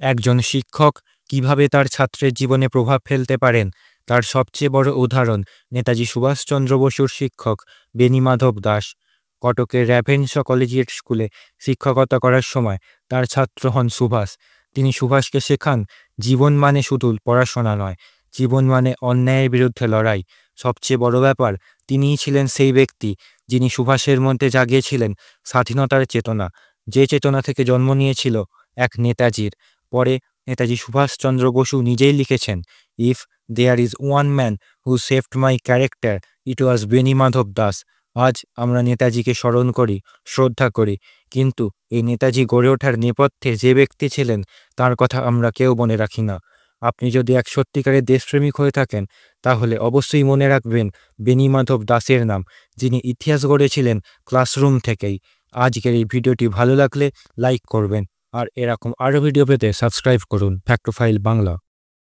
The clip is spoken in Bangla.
একজন শিক্ষক কিভাবে তার ছাত্রের জীবনে প্রভাব ফেলতে পারেন তার সবচেয়ে বড় উদাহরণ নেতাজি সুভাষচন্দ্র বসুর শিক্ষক বেণীমাধব দাস। কটকের র্যাভেনশা কলেজিয়েট স্কুলে শিক্ষকতা করার সময় তার ছাত্র হন সুভাষ। তিনি সুভাষকে শেখান জীবন মানে শুধু পড়াশোনা নয়, জীবন মানে অন্যায়ের বিরুদ্ধে লড়াই। সবচেয়ে বড় ব্যাপার, তিনিই ছিলেন সেই ব্যক্তি যিনি সুভাষের মধ্যে জাগিয়েছিলেন স্বাধীনতার চেতনা, যে চেতনা থেকে জন্ম নিয়েছিল এক নেতাজির। পরে নেতাজি সুভাষচন্দ্র বসু নিজেই লিখেছেন, if there is one man who saved my character, ইট ওয়াজ বেণীমাধব দাস। আজ আমরা নেতাজিকে স্মরণ করি, শ্রদ্ধা করি, কিন্তু এই নেতাজি গড়ে ওঠার নেপথ্যে যে ব্যক্তি ছিলেন তার কথা আমরা কেউ মনে রাখি না। আপনি যদি এক সত্যিকারের দেশপ্রেমিক হয়ে থাকেন তাহলে অবশ্যই মনে রাখবেন বেণীমাধব দাসের নাম, যিনি ইতিহাস গড়েছিলেন ক্লাসরুম থেকেই। আজকের এই ভিডিওটি ভালো লাগলে লাইক করবেন, আর এরকম আরও ভিডিও পেতে সাবস্ক্রাইব করুন ফ্যাক্টোফাইল বাংলা।